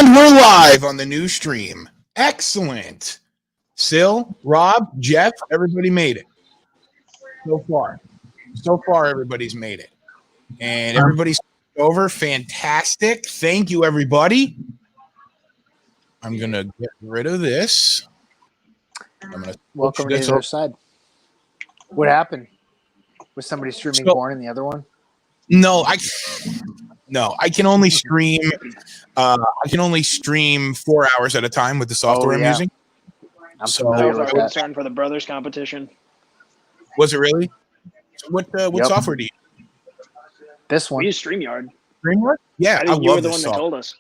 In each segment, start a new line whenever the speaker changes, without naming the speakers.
And we're live on the new stream. Excellent. Sil, Rob, Jeff, everybody made it. So far, everybody's made it. And everybody's over. Fantastic. Thank you, everybody. I'm going to get rid of this. I'm going to
welcome to the other side. What happened? Was somebody streaming porn in the other one?
No, I can only stream. I can only stream 4 hours at a time with the software I'm using.
That was our concern for the brothers competition.
Was it really? So what software do you use?
This one.
We use StreamYard.
StreamYard? Yeah, I love
you were the
this
one
software.
that told us.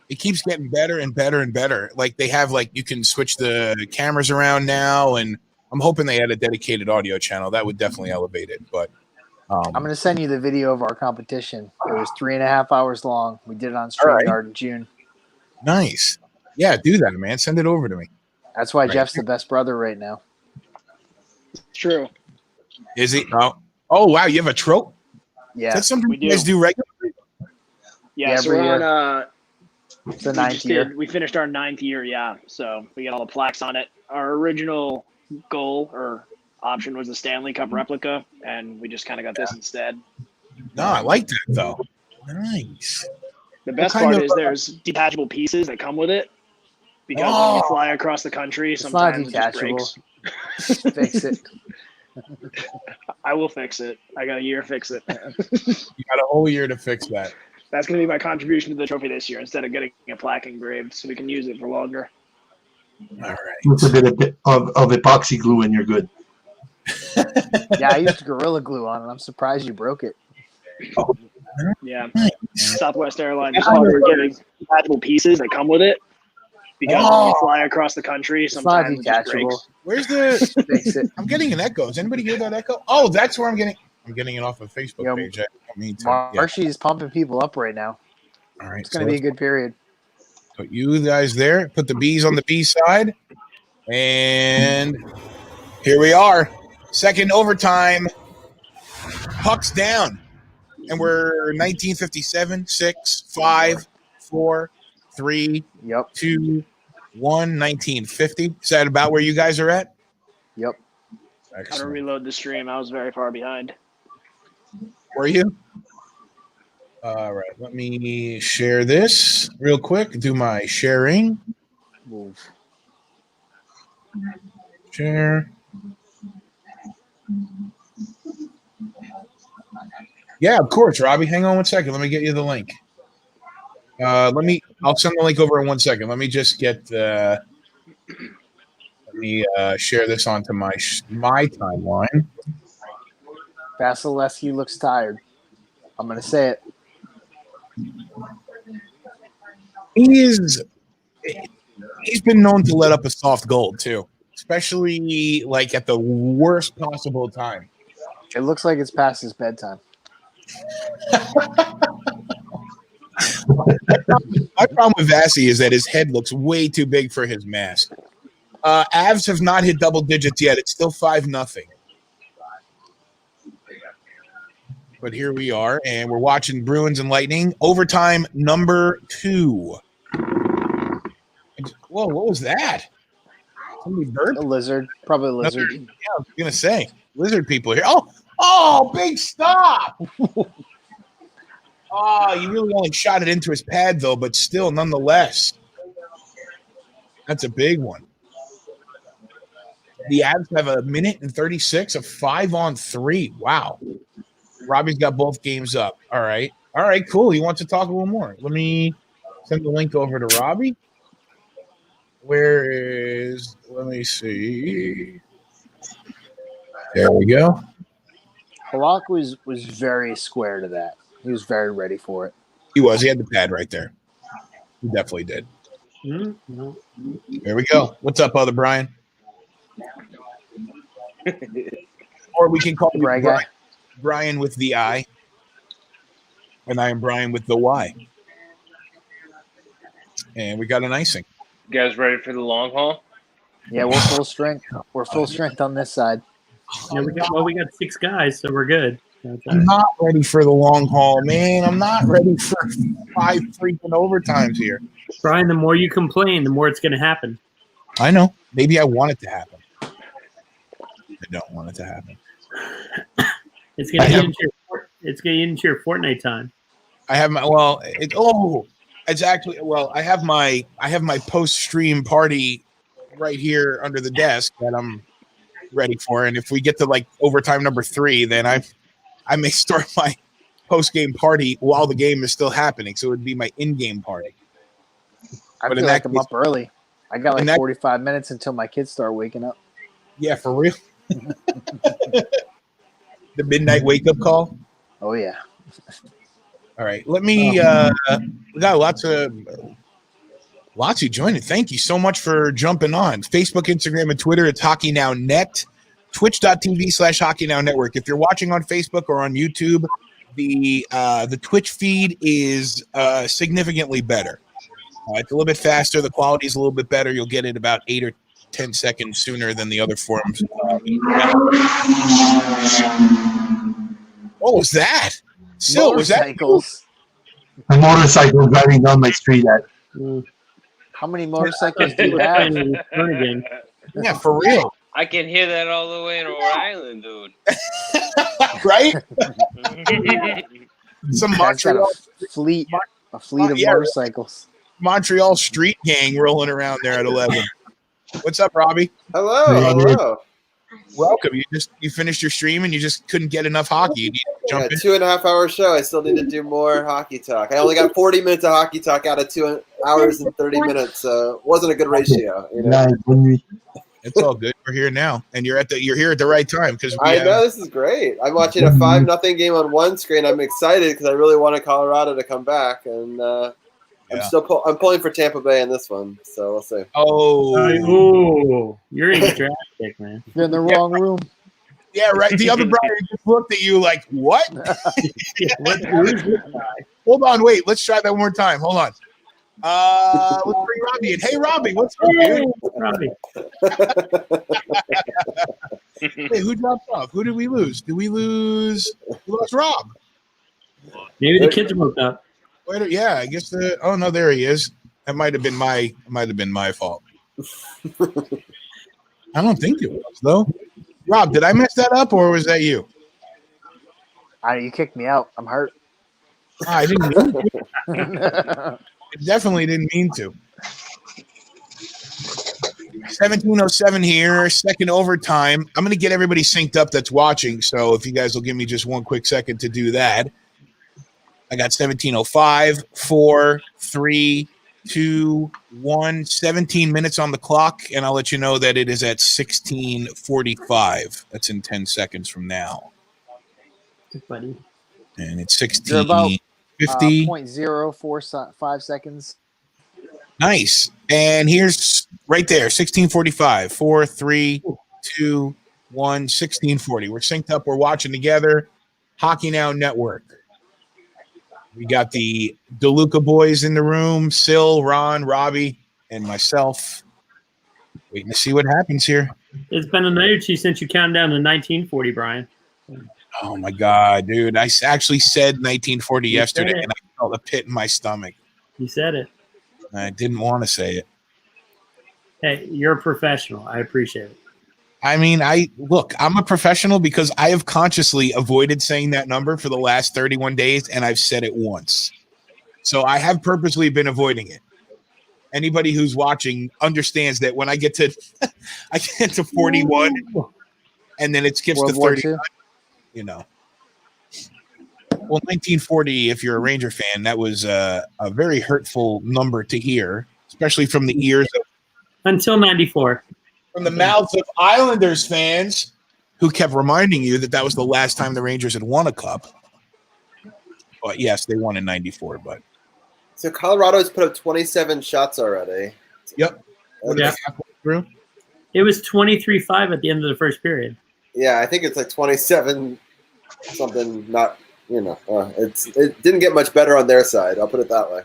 It keeps getting better and better and better. Like they have, like you can switch the cameras around now, and I'm hoping they had a dedicated audio channel. That would definitely elevate it. But
I'm going to send you the video of our competition. It was 3.5 hours long. We did it on StreamYard in June.
Nice. Yeah, do that, man. Send it over to me.
That's why Jeff's the best brother right now.
True.
Is he? Oh, wow. You have a trope?
Yeah.
Is that something you guys do regularly?
Yeah, so we're on
it's the 9th year.
We finished our 9th year, yeah. So we got all the plaques on it. Our original goal or option was the Stanley Cup replica, and we just kind of got this instead.
No, I like that, though. Nice.
The best part is there's detachable pieces that come with it. Because when you fly across the country, sometimes it just breaks.
Fix it.
I will fix it. I got a year to fix it.
You got a whole year to fix that.
That's going to be my contribution to the trophy this year instead of getting a plaque engraved so we can use it for longer.
All right.
Put a bit of epoxy glue and you're good.
Yeah, I used Gorilla Glue on it. I'm surprised you broke it.
Oh.
Yeah. Southwest Airlines is getting detachable pieces that come with it. Because when you fly across the country, sometimes it just breaks.
Where's the? Fix it. I'm getting an echo. Does anybody hear that echo? Oh, that's where I'm getting. I'm getting it off of Facebook page. I don't mean to.
Marshy's pumping people up right now.
All right,
it's going to be a good period.
Put you guys there. Put the B's on the B side, and here we are. Second overtime. Puck's down, and we're 1957. 6, 5, 4, 3, 2, 1, 1950. Is that about where you guys are at?
Yep.
Got to reload the stream. I was very far behind.
Were you? All right. Let me share this real quick. Do my sharing.
Move.
Share. Yeah, of course, Robbie. Hang on one second. Let me get you the link. I'll send the link over in 1 second. Let me just get let me share this onto my timeline.
Vasilevsky looks tired. I'm going to say it.
He's been known to let up a soft goal too, especially like at the worst possible time.
It looks like it's past his bedtime.
My problem with Vasi is that his head looks way too big for his mask. Avs have not hit double digits yet. It's still 5-0. But here we are, and we're watching Bruins and Lightning. Overtime number 2. Whoa, what was that? Somebody burped?
A lizard. Probably a lizard.
Yeah, I was going to say. Lizard people are here. Oh, big stop! Oh, you really only shot it into his pad, though, but still, nonetheless. That's a big one. The Avs have 1:36 of 5-on-3. Wow. Robbie's got both games up. All right, cool. He wants to talk a little more. Let me send the link over to Robbie. Let me see. There we go.
Halak was very square to that. He was very ready for it.
He was. He had the pad right there. He definitely did.
Mm-hmm.
There we go. What's up, other Brian? Or we can call him Brian with the I. And I am Brian with the Y. And we got an icing.
You guys ready for the long haul?
Yeah, we're full strength. We're full strength on this side.
Yeah, we got 6 guys, so we're good.
I'm not ready for the long haul, man. I'm not ready for 5 freaking overtimes here.
Brian, the more you complain, the more it's going to happen.
I know. Maybe I want it to happen. I don't want it to happen.
It's going to get into your Fortnite time.
I have my I have my post-stream party right here under the desk that I'm ready for. And if we get to like overtime number 3, then I may start my post-game party while the game is still happening. So it would be my in-game party.
I feel like I'm up early. I got like 45 minutes until my kids start waking up.
Yeah, for real. The midnight wake-up call?
Oh, yeah.
All right. Let me we got lots of joining. Thank you so much for jumping on. Facebook, Instagram, and Twitter, it's Hockey Now Net. Twitch.tv/Hockey Now Network. If you're watching on Facebook or on YouTube, the Twitch feed is significantly better. It's a little bit faster. The quality is a little bit better. You'll get it about 8 or 10 seconds sooner than the other forms. What was that? Still, was that
motorcycles?
A motorcycle driving down my street.
How many motorcycles do you have?
Yeah, for real.
I can hear that all the way in Rhode Island, dude.
Right? Some Montreal
fleet of motorcycles.
Montreal street gang rolling around there at 11. What's up, Robbie?
Hello.
Welcome. You finished your stream and you just couldn't get enough hockey. You need to jump in.
2.5 hour show. I still need to do more hockey talk. I only got 40 minutes of hockey talk out of 2 hours and 30 minutes, so it wasn't a good ratio. You know?
It's all good. We're here now, and you're here at the right time because
I know this is great. I'm watching a 5-0 game on one screen. I'm excited because I really wanted Colorado to come back, and I'm pulling for Tampa Bay in this one, so we'll see.
Oh, you're in the draft pick, man.
You're in the wrong room.
Yeah, right. The other Brian just looked at you like, what? Hold on, wait. Let's try that one more time. Hold on. Let's bring Robbie in. Hey, Robbie, what's up, dude?
Robbie.
Hey, who dropped off? Who did we lose? We lost Rob.
Maybe the kids woke up.
Yeah, I guess oh no, there he is. That might have been my fault. I don't think it was though. Rob, did I mess that up or was that you?
You kicked me out. I'm hurt.
I didn't mean to. I definitely didn't mean to. 17:07 here, second overtime. I'm going to get everybody synced up that's watching, so if you guys will give me just one quick second to do that. I got 17:05, 4, 3, 2, 1, 17 minutes on the clock, and I'll let you know that it is at 16:45. That's in 10 seconds from now.
Buddy.
And it's 16:50.
0.045 seconds.
Nice. And here's right there, 16:45, 4, 3, 2, 1, 16:40. We're synced up. We're watching together. Hockey Now Network. We got the DeLuca boys in the room, Sil, Ron, Robbie, and myself. Waiting to see what happens here.
It's been a night or two since you counted down to 1940, Brian.
Oh, my God, dude. I actually said 1940 yesterday, and I felt a pit in my stomach.
You said it.
I didn't want to say it.
Hey, you're a professional. I appreciate it.
I mean, I'm a professional because I have consciously avoided saying that number for the last 31 days, and I've said it once. So I have purposely been avoiding it. Anybody who's watching understands that when I get to 41 and then it skips to 30, you know. Well, 1940, if you're a Ranger fan, that was a very hurtful number to hear, especially from the ears of
until 94.
From the mouths of Islanders fans who kept reminding you that was the last time the Rangers had won a cup. But yes, they won in 94. But
so Colorado's put up 27 shots already.
Yep.
Through.
It was 23-5 at the end of the first period.
Yeah, I think it's like 27 something. Not it didn't get much better on their side. I'll put it that way.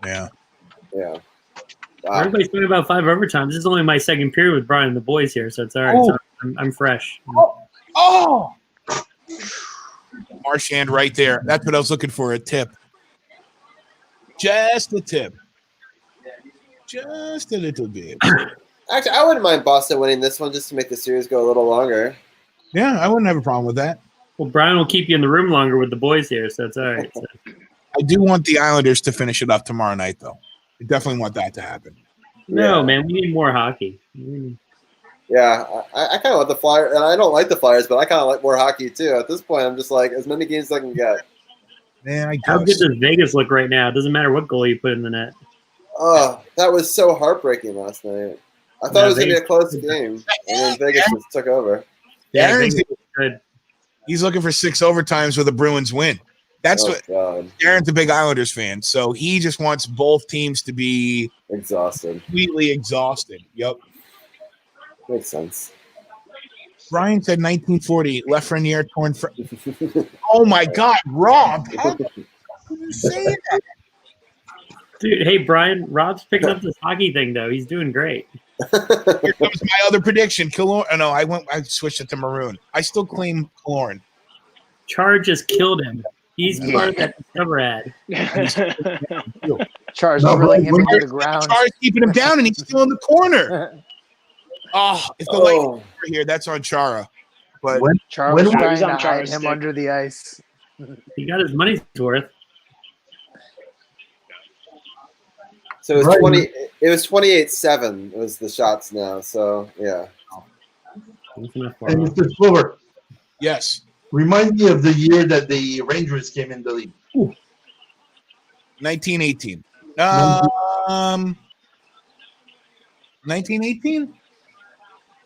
Yeah.
Yeah.
Wow. Everybody's talking about 5 overtimes. This is only my second period with Brian and the boys here, so it's all right.
Oh.
I'm fresh.
Oh! Marchand right there. That's what I was looking for, a tip. Just a tip. Just a little bit.
Actually, I wouldn't mind Boston winning this one just to make the series go a little longer.
Yeah, I wouldn't have a problem with that.
Well, Brian will keep you in the room longer with the boys here, so it's all right. So.
I do want the Islanders to finish it up tomorrow night, though. I definitely want that to happen.
No, man, we need more hockey.
Yeah, I kind of want the Flyers, and I don't like the Flyers, but I kind of like more hockey too. At this point, I'm just like, as many games as I can get.
Man, I guess.
How good does Vegas look right now? It doesn't matter what goal you put in the net.
Oh, that was so heartbreaking last night. I thought it was going to be a close game, and then Vegas just took over.
Yeah,
Darren's
Vegas is good.
He's looking for 6 overtimes with a Bruins win. That's what Darren's a big Islanders fan, so he just wants both teams to be
exhausted,
completely exhausted. Yep,
makes sense.
Brian said 1940 Lafreniere torn. Oh my God, Rob! How did you say that?
Dude, hey Brian, Rob's picking up this hockey thing though. He's doing great.
Here comes my other prediction. Killorn. Oh, no, I switched it to Maroon. I still claim Killorn.
Char just killed him. He's part of that Discover ad.
Char's drilling him into the ground.
Char's keeping him down, and he's still in the corner. Oh, if the light over here, that's on Chara. But
Char was trying to hide him under the ice.
He got his money's worth.
So it was 20. It was 28-7. Was the shots now? So yeah.
And Mr. Silver.
Yes.
Remind me of the year that the Rangers came in the league.
1918. 1918.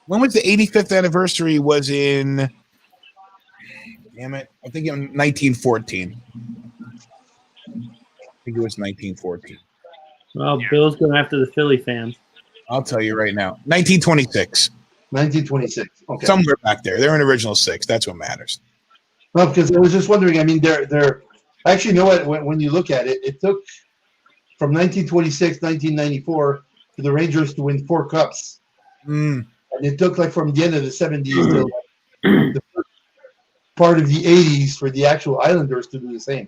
When was the 85th anniversary? Was in. Damn it! I think in 1914. I think it was 1914.
Well, Bill's going after the Philly fans.
I'll tell you right now. 1926.
1926. Okay.
Somewhere back there. They're an original 6. That's what matters.
Well, because I was just wondering. I mean, they're actually, you know what? When you look at it, it took from 1926, 1994 for the Rangers to win 4 cups, and it took like from the end of the 70s to like, the first part of the 80s for the actual Islanders to do the same.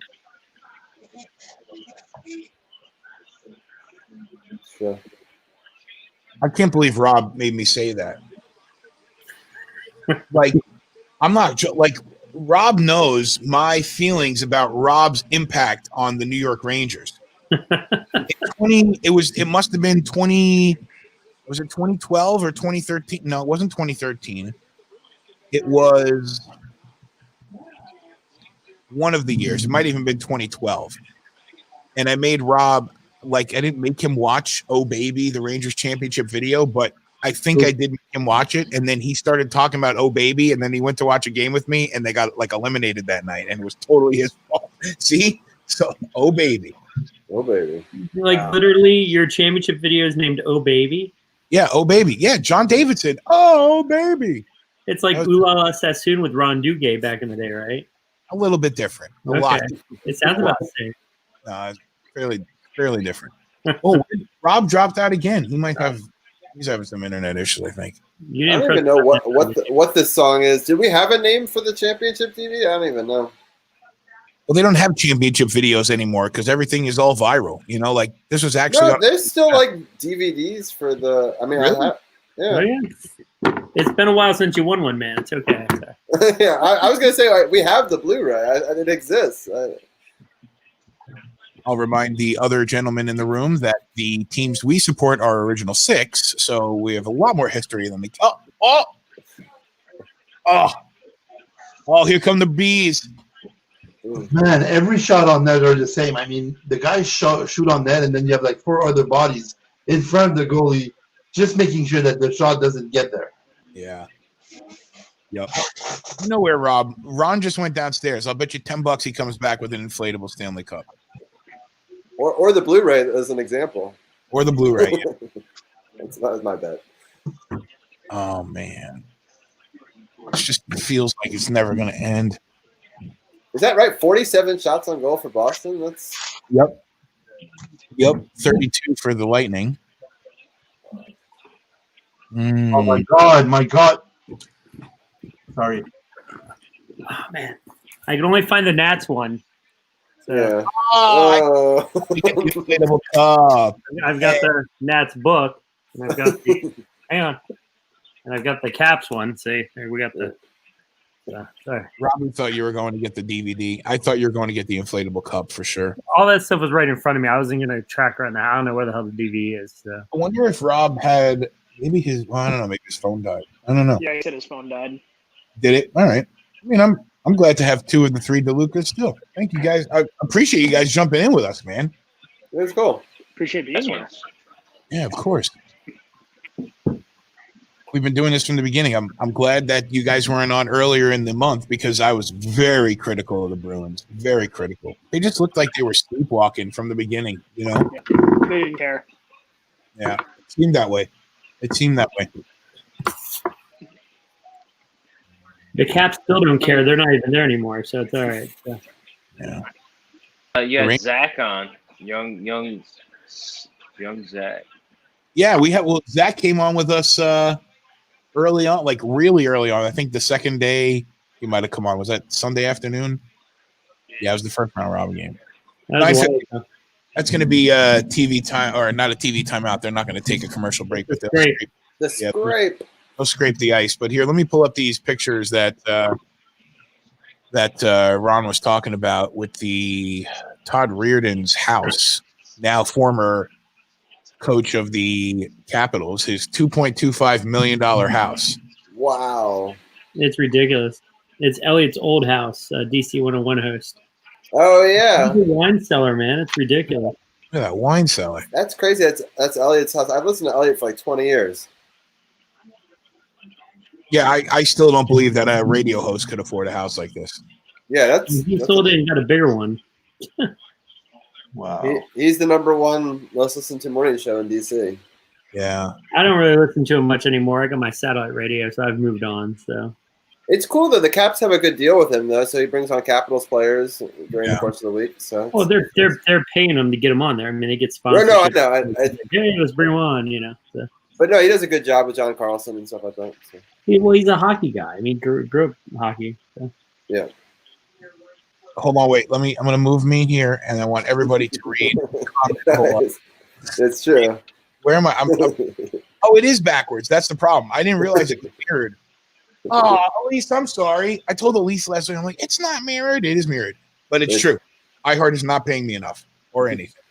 Sure.
I can't believe Rob made me say that. Like, I'm not like Rob knows my feelings about Rob's impact on the New York Rangers. It must have been 20. Was it 2012 or 2013? No, it wasn't 2013. It was one of the years. It might have even been 2012. And I made Rob, like, I didn't make him watch Oh Baby, the Rangers championship video, but I think I did make him watch it. And then he started talking about Oh Baby, and then he went to watch a game with me, and they got like eliminated that night, and it was totally his fault. See? So Oh Baby.
Oh Baby.
Like literally your championship video is named Oh Baby.
Yeah, Oh Baby. Yeah, John Davidson. Oh Baby.
It's like Ooh La La Sassoon with Ron Duguay back in the day, right?
A little bit different. A lot.
It sounds about the same.
Fairly different. Oh, Rob dropped out again. He's having some internet issues, I think.
I don't even know what this song is. Do we have a name for the championship TV? I don't even know.
Well, they don't have championship videos anymore because everything is all viral. You know, like this was actually.
No, there's still like DVDs for the. I mean,
really?
Oh, yeah. It's been a while since you won one, man. It's okay.
Yeah, I was gonna say like, we have the Blu-ray. It exists.
I'll remind the other gentlemen in the room that the teams we support are original 6, so we have a lot more history than the. Oh! Here come the bees.
Man, every shot on net are the same. I mean, the guys shoot on net, and then you have like 4 other bodies in front of the goalie, just making sure that the shot doesn't get there.
Yeah. Yep. You know where, Rob? Ron just went downstairs. I'll bet you $10 he comes back with an inflatable Stanley Cup.
Or the Blu-ray as an example.
Or the Blu-ray. Yeah.
That's my bet.
Oh, man. It just feels like it's never going to end.
Is that right? 47 shots on goal for Boston? That's
Yep. 32 for the Lightning.
Oh, my God. Sorry.
Oh, man. I can only find the Nats one. So
Yeah.
Oh,
Oh.
inflatable cup.
I've got the Nats book, and I've got the hang on, and I've got the Caps one. See, here we got the. Sorry.
Robin thought you were going to get the DVD. I thought you were going to get the inflatable cup for sure.
All that stuff was right in front of me. I wasn't going to track right now. I don't know where the hell the DVD is. So.
I wonder if Rob had maybe his. Well, I don't know. Maybe his phone died. I don't know.
Yeah, he said his phone died.
Did it? All right. I mean, I'm glad to have 2 of the 3 DeLucas still. Thank you guys. I appreciate you guys jumping in with us, man.
It was cool.
Appreciate being here.
Yeah, of course. We've been doing this from the beginning. I'm glad that you guys weren't on earlier in the month because I was very critical of the Bruins. Very critical. They just looked like they were sleepwalking from the beginning, you know?
Yeah. They didn't care.
Yeah. It seemed that way.
The Caps still don't care. They're not even there anymore, so it's all right. So.
Yeah.
You had Zach on. Young Zach.
Yeah, Zach came on with us early on, like really early on. I think the second day he might have come on. Was that Sunday afternoon? Yeah, it was the first round robin game. That's going to be a TV time, or not a TV timeout. They're not going to take a commercial break, but
The scrape.
They'll scrape the ice. But here, let me pull up these pictures that Ron was talking about with the Todd Reardon's house, now former coach of the Capitals, his $2.25 million house.
Wow.
It's ridiculous. It's Elliot's old house, DC 101 host.
Oh yeah.
He's a wine cellar, man. It's ridiculous.
Look at that wine cellar.
That's crazy. That's Elliot's house. I've listened to Elliot for like 20 years.
Yeah, I still don't believe that a radio host could afford a house like this.
Yeah,
He sold it and got a bigger one.
Wow.
He's the #1 most listened to morning show in DC.
Yeah.
I don't really listen to him much anymore. I got my satellite radio, so I've moved on. So
It's cool that the Caps have a good deal with him though, so he brings on Capitals players during the course of the week. So
they're paying him to get him on there. I mean, they get
no,
sponsored.
no, I know.
Hey, let's bring him on. You know. So.
But no, he does a good job with John Carlson and stuff like that. So.
He's a hockey guy. I mean, grew up hockey. So.
Yeah.
Hold on, wait. I'm going to move me here, and I want everybody to read.
It's true.
Where am I? Oh, it is backwards. That's the problem. I didn't realize it was mirrored. Oh, Elise, I'm sorry. I told Elise last week. I'm like, it's not mirrored. It is mirrored, but it's true. iHeart is not paying me enough or anything.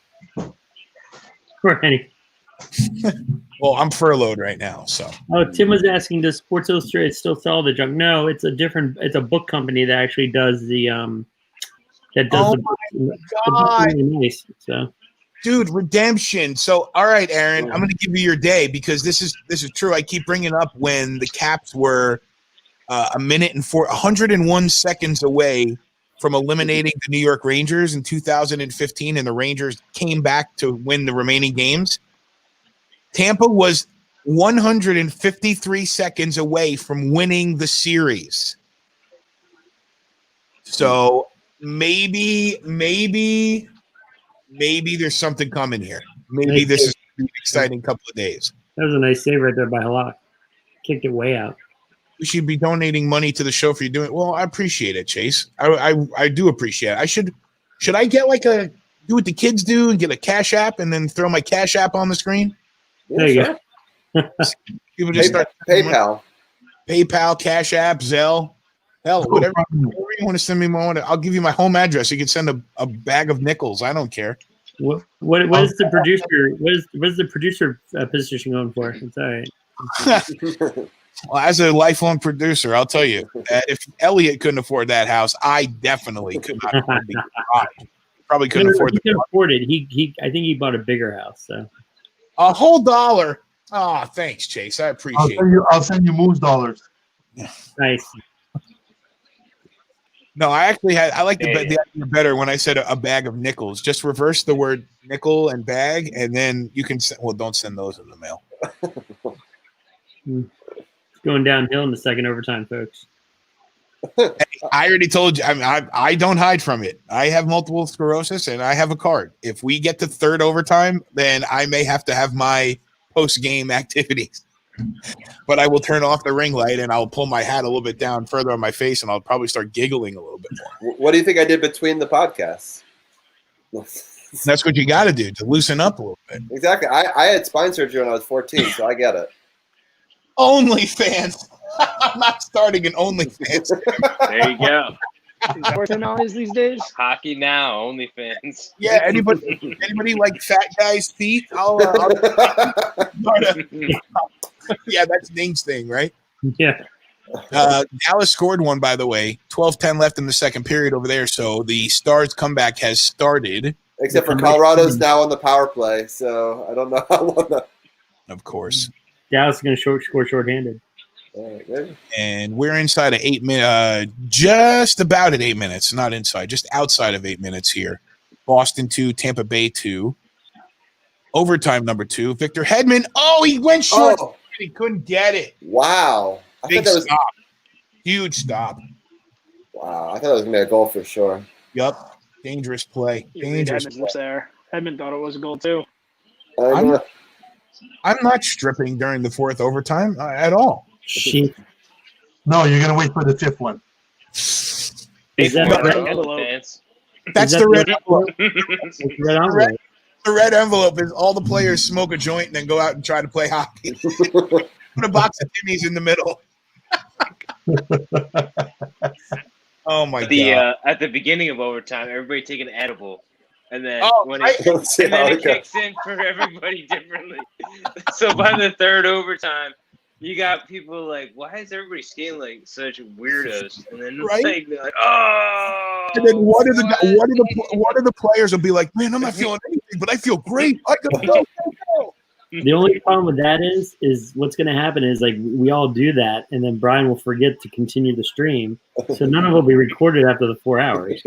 Or anything.
Well, I'm furloughed right now, so.
Oh, Tim was asking, does Sports Illustrated still sell the junk? No, it's a book company that actually does the the book really nice. So,
dude, redemption. So, all right, Aaron, I'm going to give you your day because this is true. I keep bringing up when the Caps were 101 seconds away from eliminating the New York Rangers in 2015, and the Rangers came back to win the remaining games. Tampa was 153 seconds away from winning the series. So maybe there's something coming here. Maybe this is an exciting couple of days.
That was a nice save right there by Halak. Kicked it way out.
We should be donating money to the show for you doing it. Well, I appreciate it, Chase. I do appreciate it. Should I get do what the kids do and get a Cash App and then throw my Cash App on the screen?
Yeah,
There you
sure.
go.
People just start
PayPal.
PayPal, Cash App, Zelle. Hell, whatever you want to send me money, I'll give you my home address. You can send a bag of nickels. I don't care.
What is the producer? What is the producer position going for? It's all right.
Well, as a lifelong producer, I'll tell you that if Elliot couldn't afford that house, I definitely could not afford the garage. Probably couldn't afford
he couldn't afford it. I think he bought a bigger house. So
a whole $1. Oh, thanks, Chase. I appreciate it.
I'll send you Moose dollars.
nice.
No, I like the idea better when I said a bag of nickels. Just reverse the word nickel and bag, and then you can send. Well, don't send those in the mail.
It's going downhill in the second overtime, folks.
I already told you. I don't hide from it. I have multiple sclerosis, and I have a card. If we get to third overtime, then I may have to have my post-game activities. But I will turn off the ring light and I'll pull my hat a little bit down further on my face and I'll probably start giggling a little bit more.
What do you think I did between the podcasts?
That's what you got to do to loosen up a little bit.
Exactly. I had spine surgery when I was 14, so I get it.
OnlyFans. I'm not starting an OnlyFans.
There you go.
Is that where technology is these days?
Hockey now, OnlyFans.
Yeah, anybody like fat guys' feet? Yeah, that's Ning's thing, right?
Yeah.
Dallas scored one, by the way. 12-10 left in the second period over there, so the Stars comeback has started.
Except for Colorado's now on the power play, so I don't know how long that.
Of course.
Dallas is going to score shorthanded.
And we're inside of 8 minutes, just about at 8 minutes, not inside, just outside of 8 minutes here. Boston 2, Tampa Bay 2. Overtime number 2. Victor Hedman. Oh, he went short.
Oh.
He couldn't get it.
Wow.
Big stop. Huge stop.
Wow. I thought it was going to be a goal for sure.
Yup. Dangerous play. Dangerous
Hedman's lips there. Hedman thought it was a goal too.
I'm not stripping during the fourth overtime at all.
Shit.
No, you're going to wait for the fifth one.
Is that
That's the red envelope.
red envelope?
The red envelope is all the players smoke a joint and then go out and try to play hockey. Put a box of Timmy's in the middle. Oh my god!
At the beginning of overtime, everybody take an edible, and then it kicks in for everybody differently. So by the third overtime, you got people like, "Why is everybody skating like such weirdos?" And then they're like, "Oh!"
And then one of the players will be like, "Man, I'm not feeling anything, but I feel great. I gotta go."
The only problem with that is what's going to happen is like we all do that, and then Brian will forget to continue the stream, so none of it will be recorded after the 4 hours.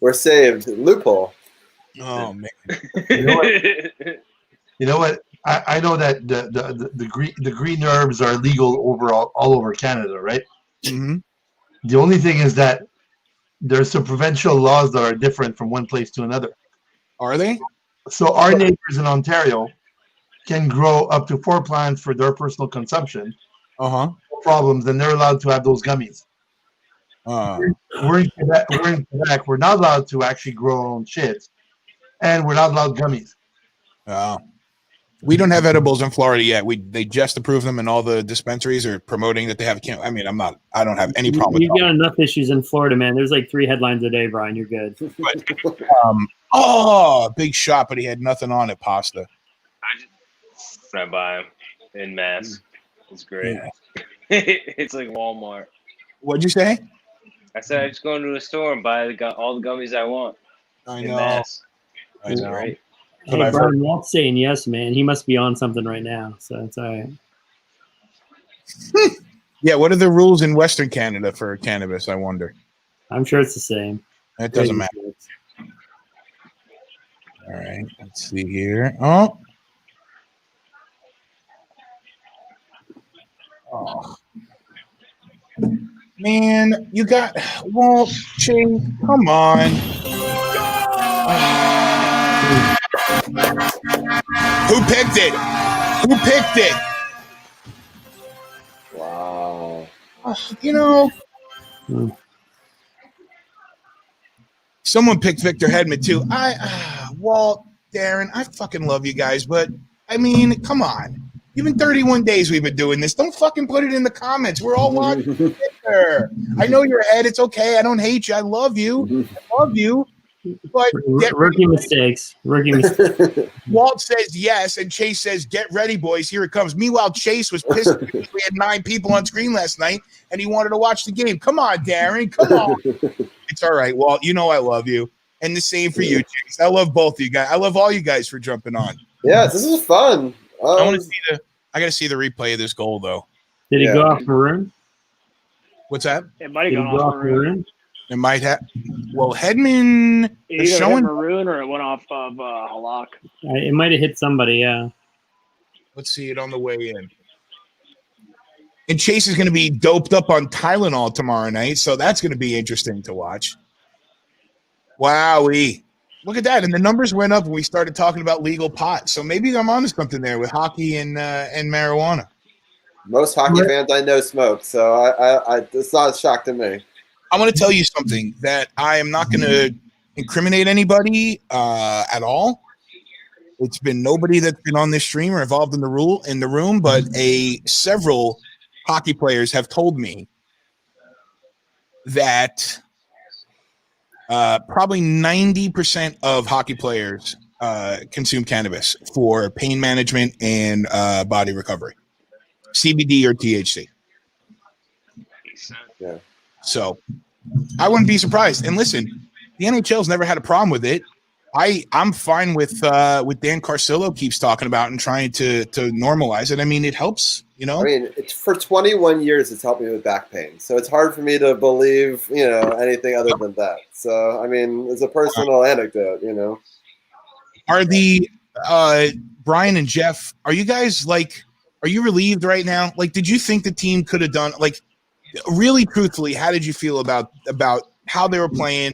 We're saved. Loophole.
Oh man!
You know what? I know that the green herbs are legal all over Canada, right?
Mm-hmm.
The only thing is that there's some provincial laws that are different from one place to another.
Are they?
So our neighbors in Ontario can grow up to 4 plants for their personal consumption.
No
problems, and they're allowed to have those gummies. We're in Quebec. We're not allowed to actually grow our own shit, and we're not allowed gummies.
We don't have edibles in Florida yet. They just approved them, and all the dispensaries are promoting that they have. I mean, I don't have any problem.
You've got enough issues in Florida, man. There's like 3 headlines a day, Brian. You're good.
But, big shot, but he had nothing on it. Pasta.
I buy them in mass. It's great. Yeah. It's like Walmart.
What'd you say?
I said I just go into a store and buy all the gummies I want.
I know.
Mass.
It's
great.
Hey, Brian Walt's saying yes, man. He must be on something right now, so it's all right.
Yeah, what are the rules in Western Canada for cannabis, I wonder?
I'm sure it's the same.
It doesn't matter. All right, let's see here. Oh. Man, you got Walt, Chase, come on. Who picked it? Who picked it?
Wow.
Someone picked Victor Hedman too. Walt, Darren, I fucking love you guys, but I mean, come on. Even 31 days we've been doing this. Don't fucking put it in the comments. We're all watching. I know your head. It's okay. I don't hate you. I love you. I love you. But
rookie mistakes.
Walt says yes, and Chase says, "Get ready, boys. Here it comes." Meanwhile, Chase was pissed because we had 9 people on screen last night, and he wanted to watch the game. Come on, Darren. Come on. It's all right, Walt. You know I love you, and the same for you, Chase. I love both of you guys. I love all you guys for jumping on.
Yeah, this is fun.
I want to see I got to see the replay of this goal, though.
Did he go off maroon?
What's that?
It might have gone off maroon.
It might have. Well, Hedman is showing
maroon, or it went off of Halak.
It might have hit somebody. Yeah.
Let's see it on the way in. And Chase is going to be doped up on Tylenol tomorrow night, so that's going to be interesting to watch. Wowee. Look at that. And the numbers went up when we started talking about legal pot. So maybe I'm onto something there with hockey and marijuana.
Most hockey fans I know smoke, so I it's not a shock to me.
I want to tell you something that I am not going to incriminate anybody at all. It's been nobody that's been on this stream or involved in the room, but several hockey players have told me that probably 90% of hockey players consume cannabis for pain management and body recovery, CBD or THC.
Yeah.
So I wouldn't be surprised. And listen, the NHL's never had a problem with it. I'm fine with Dan Carcillo keeps talking about and trying to normalize it. I mean, it helps, you know.
I mean, it's for 21 years, it's helped me with back pain. So it's hard for me to believe, anything other than that. So, I mean, it's a personal anecdote,
Are the Brian and Jeff, are you guys are you relieved right now? Like, did you think the team could have done, really truthfully, how did you feel about how they were playing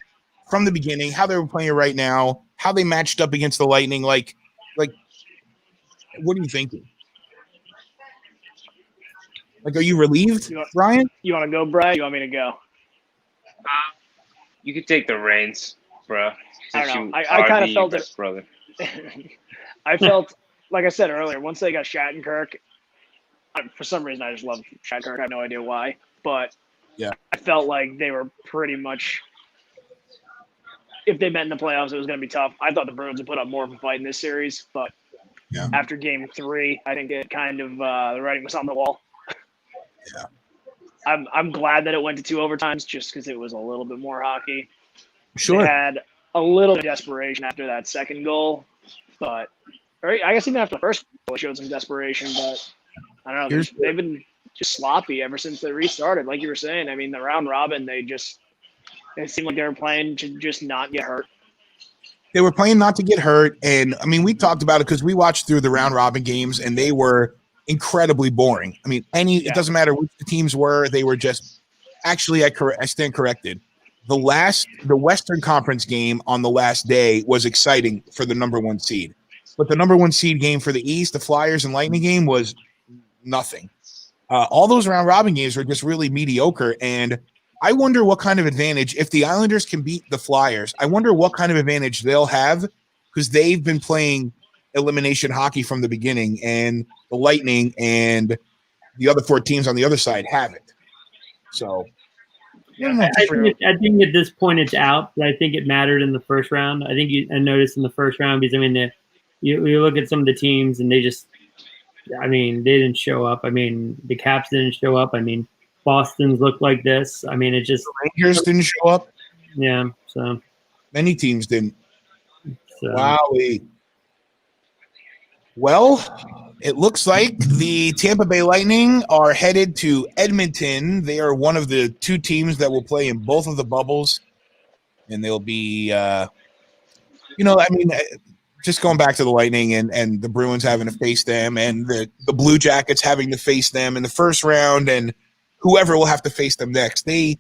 from the beginning, how they were playing right now, how they matched up against the Lightning? Like, what are you thinking? Are you relieved, Brian?
You want to go, Brian? You want me to go?
You could take the reins, bro.
I don't know. I kind of felt it,
brother.
I felt, like I said earlier, once they got Shattenkirk, for some reason I just love Shattenkirk. I have no idea why, but
yeah,
I felt like they were pretty much. If they met in the playoffs, it was going to be tough. I thought the Bruins would put up more of a fight in this series, but after Game 3, I think it kind of the writing was on the wall.
Yeah,
I'm glad that it went to 2 overtimes just because it was a little bit more hockey.
Sure,
they had a little desperation after that second goal, but I guess even after the first goal, it showed some desperation. But I don't know. They've been just sloppy ever since they restarted. Like you were saying, I mean, the round robin, it seemed like they were playing to just not get hurt.
They were playing not to get hurt. And, I mean, we talked about it because we watched through the round robin games, and they were incredibly boring. I mean, it doesn't matter which the teams were. They were just – actually, I stand corrected. The Western Conference game on the last day was exciting for the number 1 seed. But the number 1 seed game for the East, the Flyers and Lightning game, was nothing. All those round robin games were just really mediocre, and – I wonder what kind of advantage, if the Islanders can beat the Flyers, I wonder what kind of advantage they'll have, because they've been playing elimination hockey from the beginning, and the Lightning and the other 4 teams on the other side haven't. So,
I think at this point it's out, but I think it mattered in the first round. I think I noticed in the first round, because, I mean, you look at some of the teams, and they didn't show up. I mean, the Caps didn't show up. I mean, Boston's looked like this. I mean, it just
the Rangers didn't show up.
Yeah, so
many teams didn't.
So.
Wowie. Well, it looks like the Tampa Bay Lightning are headed to Edmonton. They are one of the 2 teams that will play in both of the bubbles, and they'll be, just going back to the Lightning and the Bruins having to face them, and the Blue Jackets having to face them in the first round, and whoever will have to face them next. They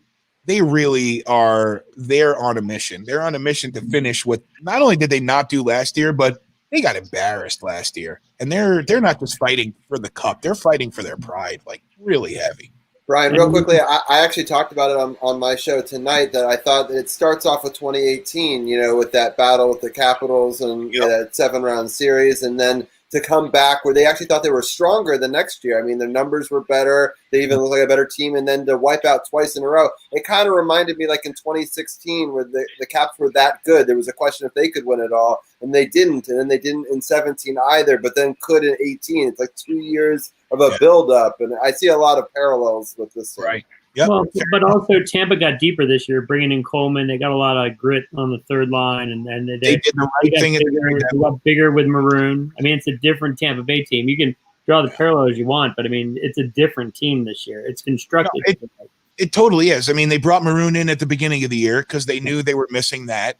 really are. They're on a mission. They're on a mission to finish what not only did they not do last year, but they got embarrassed last year. And they're not just fighting for the cup. They're fighting for their pride, really heavy.
Brian, real quickly, I actually talked about it on my show tonight, that I thought that it starts off with 2018, with that battle with the Capitals and that 7-round series, and then to come back where they actually thought they were stronger the next year. I mean, their numbers were better. They even looked like a better team. And then to wipe out twice in a row, it kind of reminded me like in 2016 where the Caps were that good. There was a question if they could win it all, and they didn't. And then they didn't in 17 either, but then could in 18. It's like 2 years of a build-up. And I see a lot of parallels with this thing.
Right. Yep.
Well, but also Tampa got deeper this year, bringing in Coleman. They got a lot of grit on the third line, and they
did the right thing.
They got bigger with Maroon. I mean, it's a different Tampa Bay team. You can draw the parallels you want, but I mean, it's a different team this year. It's constructed.
No, it totally is. I mean, they brought Maroon in at the beginning of the year because they knew they were missing that.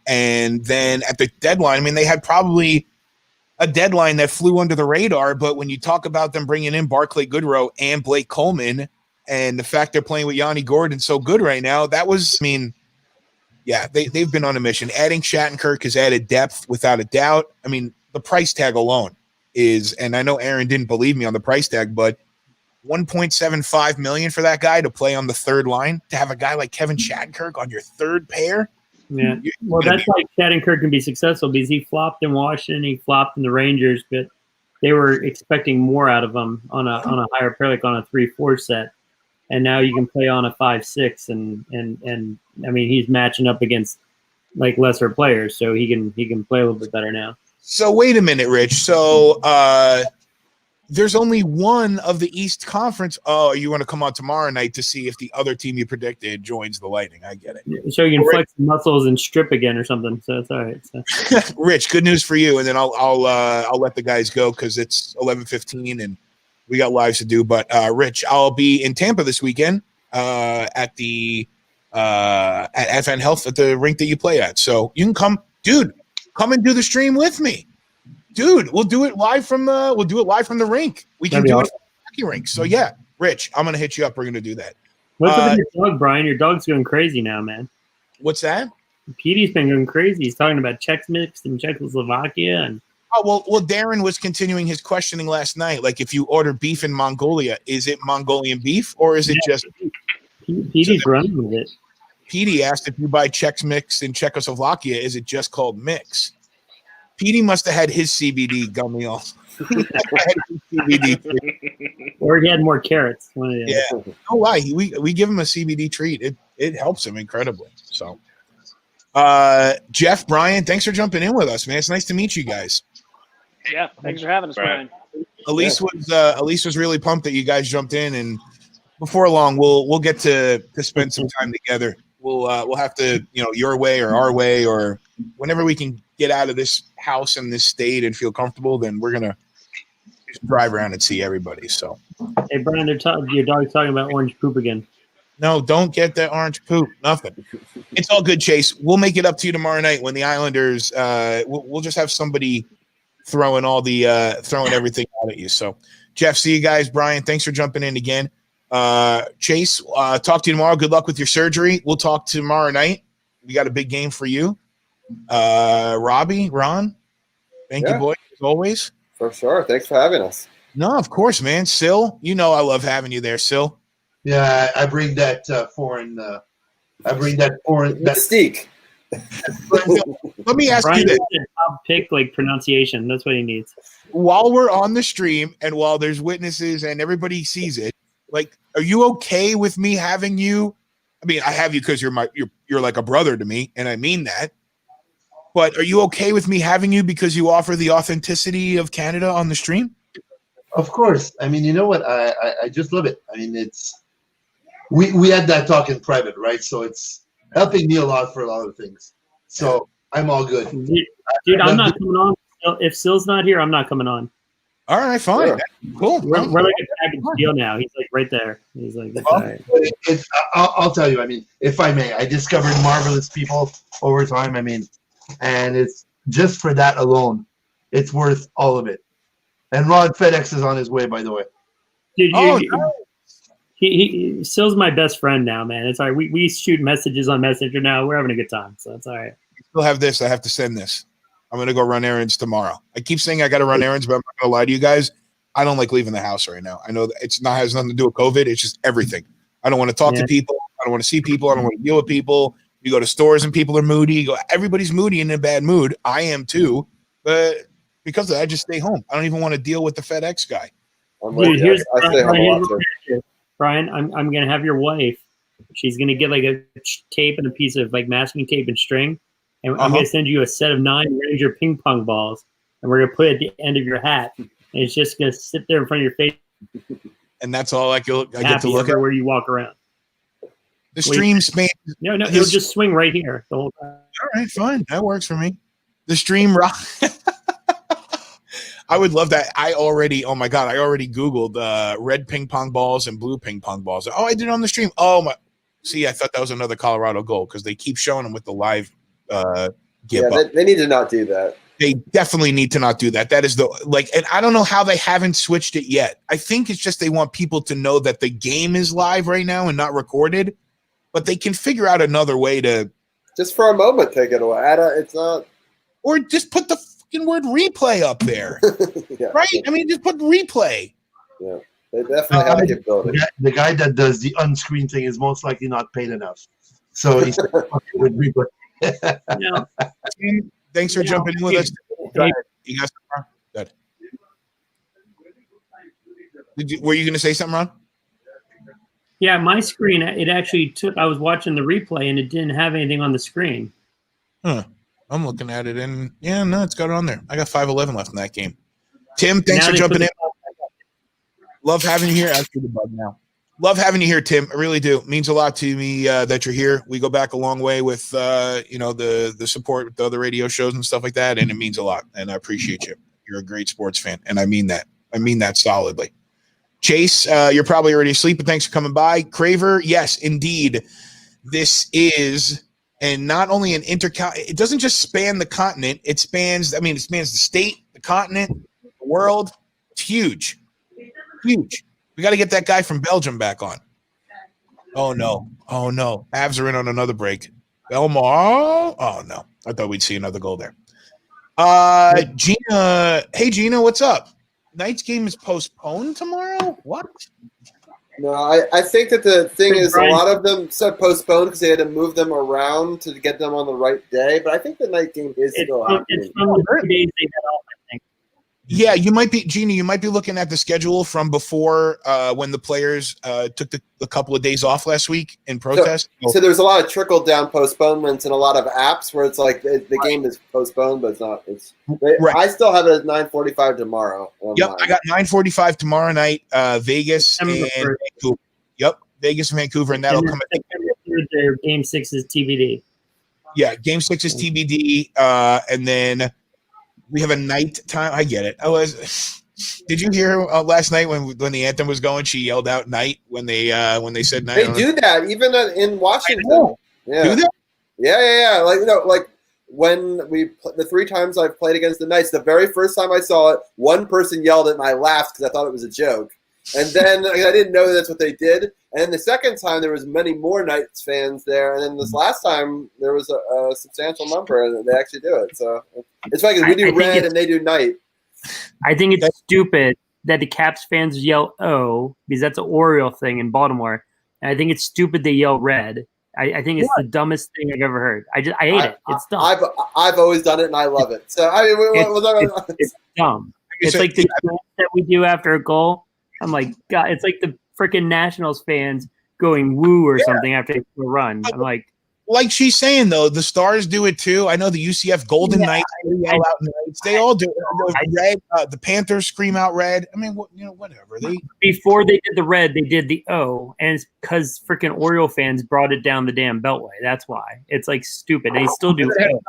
And then at the deadline, I mean, they had probably a deadline that flew under the radar. But when you talk about them bringing in Barclay Goodrow and Blake Coleman, and the fact they're playing with Yanni Gordon so good right now, that was, I mean, Yeah, they've been on a mission. Adding Shattenkirk has added depth without a doubt. I mean, the price tag alone is, and I know Aaron didn't believe me on the price tag, but $1.75 million for that guy to play on the third line, to have a guy like Kevin Shattenkirk on your third pair.
Yeah, well, that's why Shattenkirk can be successful, because he flopped in Washington, he flopped in the Rangers, but they were expecting more out of him on a higher pair, like on a 3-4 set, and now you can play on a 5-6, and I mean, he's matching up against like lesser players, so he can play a little bit better now.
So wait a minute, Rich. So there's only one of the East Conference. Oh, you want to come on tomorrow night to see if the other team you predicted joins the Lightning? I get it.
So you can flex the muscles and strip again or something. So it's all right. So.
Rich, good news for you, and then I'll let the guys go because it's 11:15 and we got lives to do. But Rich, I'll be in Tampa this weekend at the at Advent Health at the rink that you play at. So you can come, dude. Come and do the stream with me. Dude, we'll do it live from the rink. We can do it from the hockey rink. So yeah, Rich, I'm gonna hit you up. We're gonna do that.
What's up with your dog, Brian? Your dog's going crazy now, man.
What's that?
Petey's been going crazy. He's talking about Chex Mix and Czechoslovakia, and
well, Darren was continuing his questioning last night. Like, if you order beef in Mongolia, is it Mongolian beef or is it just?
Petey's running with it.
Petey asked if you buy Chex Mix in Czechoslovakia, is it just called Mix? Petey must have had his CBD gummy off.
Or he had more carrots.
Yeah, no lie. We give him a CBD treat. It helps him incredibly. So, Jeff, Brian, thanks for jumping in with us, man. It's nice to meet you guys.
Yeah, thanks for having us, Brian.
Elise was really pumped that you guys jumped in, and before long, we'll get to spend some time together. We'll have to, your way or our way, or whenever we can get out of this house and this state and feel comfortable, then we're gonna just drive around and see everybody. So,
hey Brian, your dog's talking about orange poop again.
No, don't get that orange poop. Nothing. It's all good, Chase. We'll make it up to you tomorrow night when the Islanders. We'll just have somebody throwing everything out at you. So, Jeff, see you guys. Brian, thanks for jumping in again. Chase, talk to you tomorrow. Good luck with your surgery. We'll talk tomorrow night. We got a big game for you. Robbie, Ron, thank you, boys, as always.
For sure. Thanks for having us.
No, of course, man. Sil, I love having you there, Sil.
Yeah, I bring that foreign.
Mystique.
Let me ask you this:
top pick, like pronunciation. That's what he needs.
While we're on the stream and while there's witnesses and everybody sees it, like, are you okay with me having you? I mean, I have you because you're like a brother to me, and I mean that. But are you okay with me having you because you offer the authenticity of Canada on the stream?
Of course. I mean, you know what? I just love it. I mean, we had that talk in private, right? So it's helping me a lot for a lot of things. So I'm all good.
Dude, I'm not coming on. If Sil's not here, I'm not coming on.
All right, fine. Sure. Cool.
We're like a package deal now. He's like right there. He's like, right.
I'll tell you, I mean, if I may, I discovered marvelous people over time. I mean, and it's just for that alone, it's worth all of it. And Ron FedEx is on his way, by the way.
Dude, Sil's my best friend now, man. It's all right. We shoot messages on Messenger now. We're having a good time, so it's all right.
I still have this. I have to send this. I'm going to go run errands tomorrow. I keep saying I got to run errands, but I'm not going to lie to you guys. I don't like leaving the house right now. I know that has nothing to do with COVID. It's just everything. I don't want to talk to people. I don't want to see people. I don't want to deal with people. You go to stores and people are moody. Everybody's moody and in a bad mood. I am too. But because of that, I just stay home. I don't even want to deal with the FedEx guy.
Dude, I stay home a lot too. Brian, I'm going to have your wife. She's going to get like a tape and a piece of like masking tape and string. And I'm going to send you a set of 9 Ranger ping pong balls, and we're going to put it at the end of your hat. And it's just going to sit there in front of your face.
And that's all I get to look at
where you walk around.
The stream span.
No, it'll just swing right here the whole time.
All right, fine. That works for me. The stream rock. I would love that. I already Googled red ping pong balls and blue ping pong balls. Oh, I did it on the stream. Oh, my. See, I thought that was another Colorado goal because they keep showing them with the live
they need to not do that.
They definitely need to not do that. That is and I don't know how they haven't switched it yet. I think it's just they want people to know that the game is live right now and not recorded, but they can figure out another way to
Just for a moment, take it away. It's not.
Or just put the fucking word replay up there.
Yeah.
Right? I mean, just put replay.
Yeah. They definitely have the capability.
The guy that does the on-screen thing is most likely not paid enough. So he's with replay.
No.
Thanks for jumping in with us. Go ahead. You got something, Ron? Good. Were you going to say something, Ron?
Yeah, my screen, it actually took, I was watching the replay and it didn't have anything on the screen.
Huh. I'm looking at it and yeah, no, it's got it on there. I got 5-11 left in that game. Tim, thanks for jumping in. Love having you here. After the bug now. Love having you here, Tim. I really do. It means a lot to me that you're here. We go back a long way with the support with the other radio shows and stuff like that, and it means a lot. And I appreciate you. You're a great sports fan, and I mean that. I mean that solidly. Chase, you're probably already asleep, but thanks for coming by. Craver, yes, indeed. This is, and not only an it doesn't just span the continent. It spans the state, the continent, the world. It's huge. Huge. We got to get that guy from Belgium back on. Oh, no. Avs are in on another break. Belmar. Oh, no. I thought we'd see another goal there. Gina. Hey, Gina, what's up? Knights game is postponed tomorrow? What?
No, I think that the thing is a lot of them said postponed because they had to move them around to get them on the right day. But I think the night game is still happening.
It's from the 2 days they had off, I think.
Yeah, you might be, Gina, you might be looking at the schedule from before when the players took the couple of days off last week in protest.
So there's a lot of trickle-down postponements and a lot of apps where it's like the game is postponed, but it's not. Right. I still have it at 9:45 tomorrow.
Yep, I got 9:45 tomorrow night, Vegas and Vancouver. Yep, Vegas and Vancouver, and that'll come at
their Game 6 is TBD.
Yeah, Game 6 is TBD, and then we have a night time. I get it. Did you hear last night when the anthem was going? She yelled out "night" when they said "night."
They do that even in Washington. Yeah.
Do they?
Yeah. Like when the 3 times I've played against the Knights, the very first time I saw it, one person yelled it and I laughed because I thought it was a joke. And then I didn't know that's what they did. And the second time there was many more Knights fans there. And then this last time there was a substantial number and they actually do it. So it's like we do red and they do night.
I think it's stupid that the Caps fans yell "oh" because that's an Oriole thing in Baltimore. And I think it's stupid they yell red. I think it's the dumbest thing I've ever heard. I hate it. It's dumb.
I've always done it and I love it. So I mean,
it's dumb. It's like the chant that we do after a goal. I'm like, God, it's like the freaking Nationals fans going woo or something after a run. I'm like
she's saying though, the Stars do it too. I know the UCF Golden Knights yell out Knights. They all do it. Red, the Panthers scream out red. I mean, whatever.
Before they did the red, they did the O, and it's because freaking Oriole fans brought it down the damn Beltway. That's why. It's like stupid. They still do it.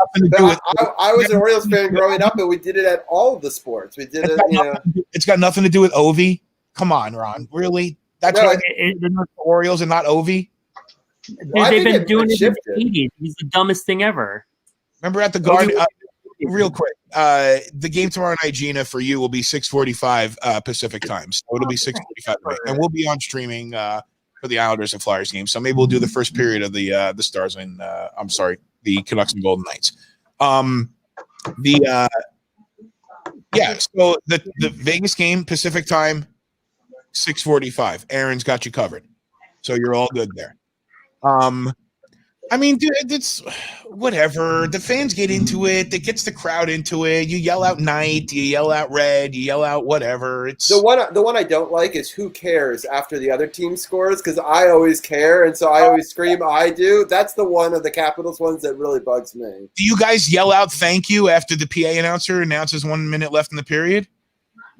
I was an Orioles fan growing up, and we did it at all of the sports. We did it.
It's got nothing to do with Ovi. Come on, Ron. Really? That's why the Orioles and not Ovi.
They've been doing it since the 80s. It's the dumbest thing ever.
Remember at the Garden, real quick, the game tomorrow night, Gina, for you will be 6:45 Pacific time. So it'll be 6:45, and we'll be on streaming for the Islanders and Flyers game. So maybe we'll do the first period of the Stars and the Canucks and Golden Knights. So the Vegas game Pacific time, 6:45. Aaron's got you covered, so you're all good there. I mean, dude, it's whatever. The fans get into it. It gets the crowd into it. You yell out night. You yell out red. You yell out whatever. It's
the one I don't like is who cares after the other team scores, because I always care, and so I always scream. I do. That's the one of the Capitals ones that really bugs me.
Do you guys yell out "thank you" after the PA announcer announces 1 minute left in the period?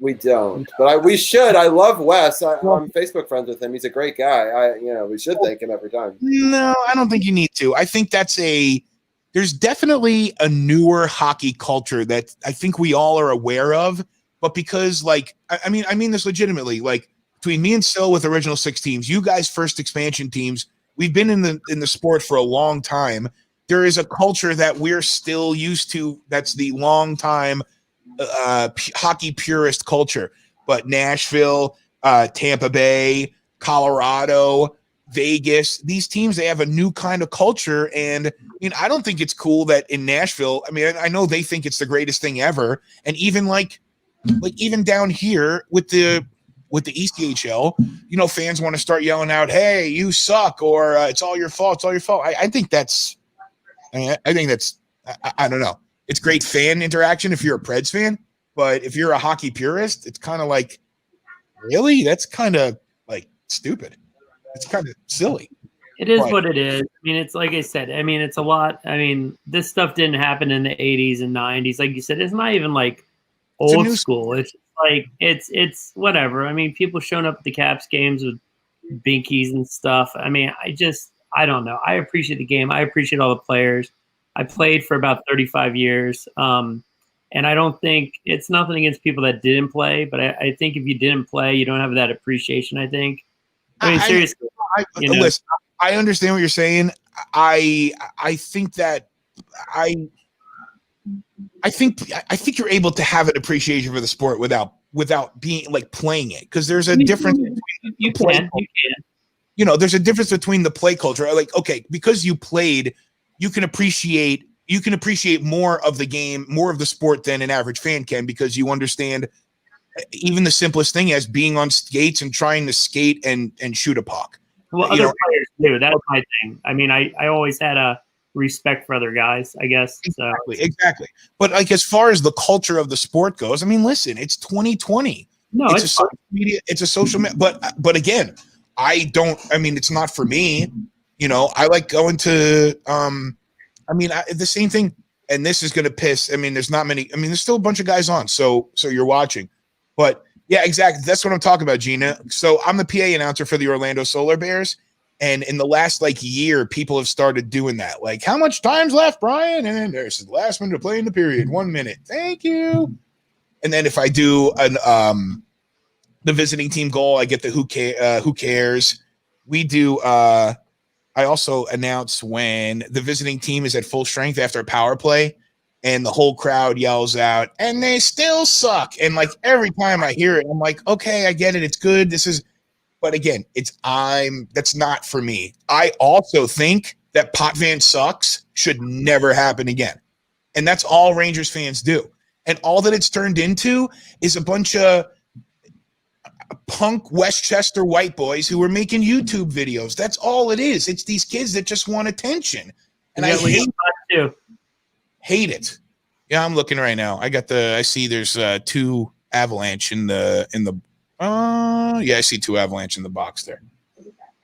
We don't, but we should. I love Wes. I'm Facebook friends with him. He's a great guy. We should thank him every time.
No, I don't think you need to. I think there's definitely a newer hockey culture that I think we all are aware of, but because I mean this legitimately, between me and Sil with Original Six teams, you guys first expansion teams, we've been in the sport for a long time. There is a culture that we're still used to. That's the long time hockey purist culture, but Nashville, Tampa Bay, Colorado, Vegas, these teams, they have a new kind of culture. And I mean, I don't think it's cool that in Nashville, I mean, I know they think it's the greatest thing ever. And even like even down here with the ECHL, you know, fans want to start yelling out, "Hey, you suck," or "It's all your fault. It's all your fault." I think that's, I don't know. It's great fan interaction if you're a Preds fan, but if you're a hockey purist, it's kind of like, really? That's kind of like stupid. It's kind of silly.
It is what it is. I mean, it's like I said. I mean, it's a lot. I mean, this stuff didn't happen in the 80s and 90s. Like you said, it's not even like old school. It's like it's whatever. I mean, people showing up at the Caps games with binkies and stuff. I mean, I don't know. I appreciate the game. I appreciate all the players. I played for about 35 years. And I don't think it's nothing against people that didn't play, but I think if you didn't play, you don't have that appreciation, I think. I mean, seriously.
Listen, I understand what you're saying. I think that I think you're able to have an appreciation for the sport without being like playing it, because there's a difference.
You can.
You know, there's a difference between the play culture. Like, okay, because you played, you can appreciate more of the game, more of the sport than an average fan can, because you understand even the simplest thing as being on skates and trying to skate and shoot a puck.
Well, other players do. That's my thing. I mean, I always had a respect for other guys, I guess. So.
Exactly. But like, as far as the culture of the sport goes, I mean, listen, it's 2020.
No,
it's a social media. It's a social media. But again, I mean, it's not for me. You know, I like going to, the same thing, and this is going to piss. I mean, there's not many. I mean, there's still a bunch of guys on, so you're watching. But yeah, exactly. That's what I'm talking about, Gina. So I'm the PA announcer for the Orlando Solar Bears. And in the last year, people have started doing that. Like, how much time's left, Brian? And then there's the last minute to play in the period. 1 minute. Thank you. And then if I do the visiting team goal, I get the who cares. We do I also announce when the visiting team is at full strength after a power play, and the whole crowd yells out, "And they still suck." And like every time I hear it, I'm like, okay, I get it. It's good. But again, that's not for me. I also think that Potvin sucks should never happen again. And that's all Rangers fans do. And all that it's turned into is a bunch of punk Westchester white boys who are making YouTube videos. That's all it is. It's these kids that just want attention. And I hate it. Yeah, I'm looking right now. I see there's 2 Avalanche in the I see 2 Avalanche in the box there.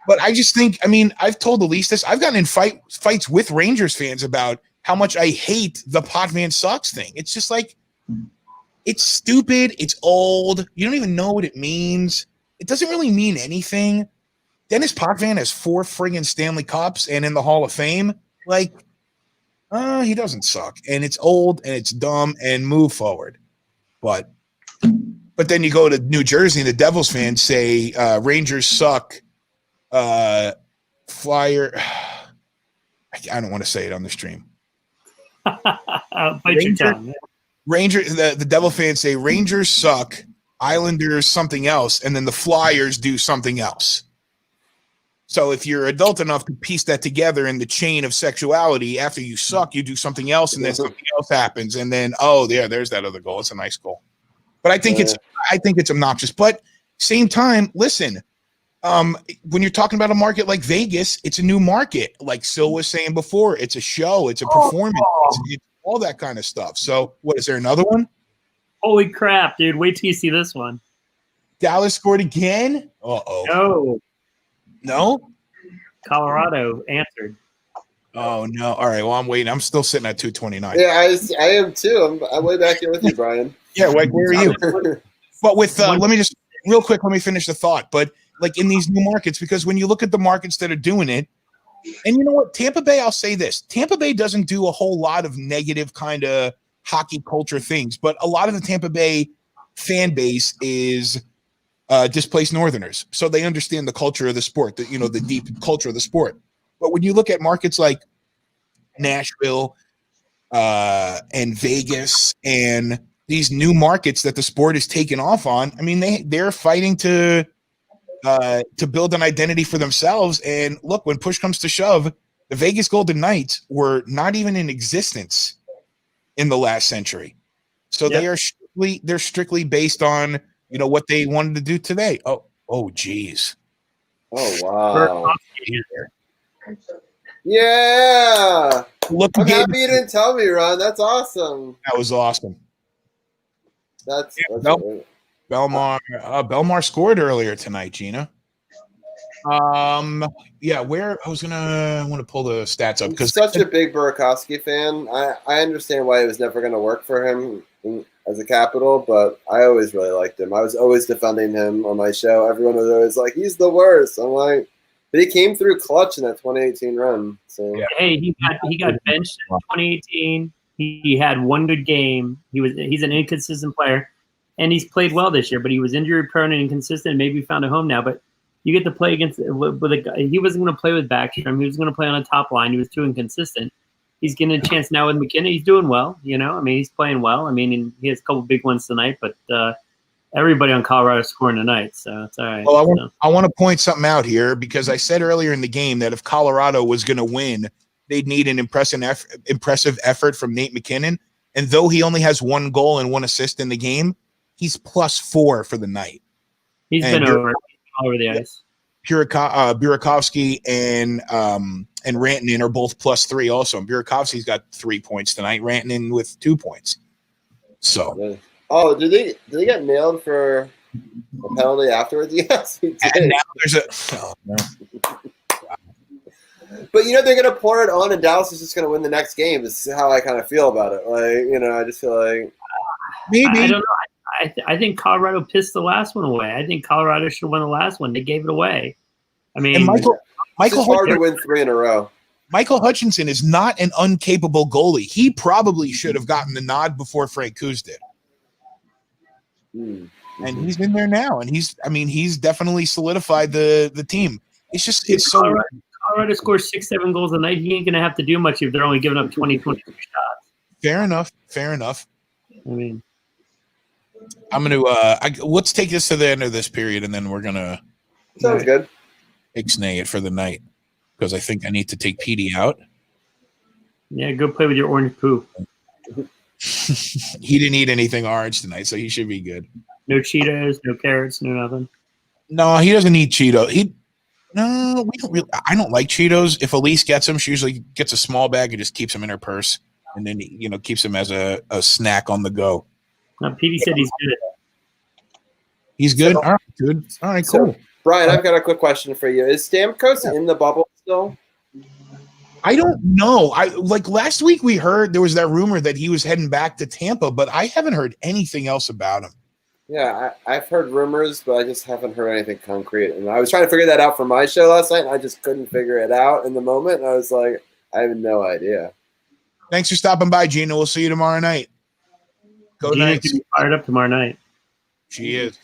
But I just think, I mean, I've told Elise this. I've gotten in fights with Rangers fans about how much I hate the Potvin sucks thing. It's just like, it's stupid. It's old. You don't even know what it means. It doesn't really mean anything. Dennis Potvin has 4 friggin' Stanley Cups and in the Hall of Fame. Like, he doesn't suck. And it's old and it's dumb, and move forward. But then you go to New Jersey and the Devils fans say Rangers suck. Flyer. I don't want to say it on the stream. The Devil fans say Rangers suck, Islanders something else, and then the Flyers do something else. So if you're adult enough to piece that together in the chain of sexuality, after you suck, you do something else, and then something else happens, and then there's that other goal. It's a nice goal. But I think it's obnoxious. But same time, listen, when you're talking about a market like Vegas, it's a new market. Like Sil was saying before, it's a show, it's a performance, it's all that kind of stuff. So what, is there another one?
Holy crap, dude. Wait till you see this one.
Dallas scored again? Uh-oh. No?
Colorado answered.
Oh, no. All right, well, I'm waiting. I'm still sitting at 229.
Yeah, I am too. I'm way back here with you, Brian.
Yeah, like, where are you? But with let me just real quick, let me finish the thought. But like in these new markets, because when you look at the markets that are doing it, and you know what, Tampa Bay, I'll say this, Tampa Bay doesn't do a whole lot of negative kind of hockey culture things, but a lot of the Tampa Bay fan base is displaced Northerners, so they understand the culture of the sport, the deep culture of the sport. But when you look at markets like Nashville and Vegas and these new markets that the sport is taking off on, I mean, they're fighting to to build an identity for themselves. And look, when push comes to shove, the Vegas Golden Knights were not even in existence in the last century. So they're strictly based on, what they wanted to do today. Oh, geez.
Oh, wow. Yeah. I'm happy you didn't tell me, Ron. That's awesome.
That was awesome.
That's
Belmar scored earlier tonight, Gina. Where I want to pull the stats up because
such a big Burakovsky fan. I understand why it was never going to work for him as a Capital, but I always really liked him. I was always defending him on my show. Everyone was always like, he's the worst. I'm like, but he came through clutch in that 2018 run. So
hey, he got benched in 2018. He had one good game. He's an inconsistent player, and he's played well this year. But he was injury prone and inconsistent. Maybe found a home now, but you get to play against with a guy. He wasn't going to play with Backstrom. He was going to play on a top line. He was too inconsistent. He's getting a chance now with McKinnon. He's doing well. He's playing well. He has a couple big ones tonight, but everybody on Colorado is scoring tonight, so it's all right.
Well, I want to point something out here because I said earlier in the game that if Colorado was going to win, they'd need an impressive effort from Nate McKinnon. And though he only has 1 goal and 1 assist in the game, he's +4 for the night.
He's been over the ice.
Burakovsky and Rantanen are both +3 also. And Burakovsky's got 3 points tonight. Rantanen with 2 points. So.
Oh, did they get nailed for a penalty afterwards? Yes, he did.
And now there's no.
But they're gonna pour it on, and Dallas is just gonna win the next game. This is how I kind of feel about it. I just feel like
maybe I don't know. I think Colorado pissed the last one away. I think Colorado should have won the last one. They gave it away.
And Michael
hard to win 3 in a row.
Michael Hutchinson is not an uncapable goalie. He probably should have gotten the nod before Frank Kuz did. And he's in there now, and he's definitely solidified the team. It's
Colorado scores 6-7 goals a night. He ain't gonna have to do much if they're only giving up 22 shots.
Fair enough. I'm gonna let's take this to the end of this period, and then we're gonna
sounds good.
Ixnay it for the night because I think I need to take PD out.
Yeah, go play with your orange poo.
He didn't eat anything orange tonight, so he should be good.
No Cheetos, no carrots, no nothing.
No, he doesn't eat Cheetos. We don't really. I don't like Cheetos. If Elise gets them, she usually gets a small bag and just keeps them in her purse, and then keeps them as a snack on the go.
No, PD said he's good.
He's good. All right, dude. All right, cool.
So, Brian, I've got a quick question for you. Is Stamkos in the bubble still?
I don't know. Last week we heard there was that rumor that he was heading back to Tampa, but I haven't heard anything else about him.
Yeah, I've heard rumors, but I just haven't heard anything concrete. And I was trying to figure that out for my show last night, and I just couldn't figure it out in the moment. And I was like, I have no idea.
Thanks for stopping by, Gina. We'll see you tomorrow night. Go
Gina can be fired up tomorrow night.
She is.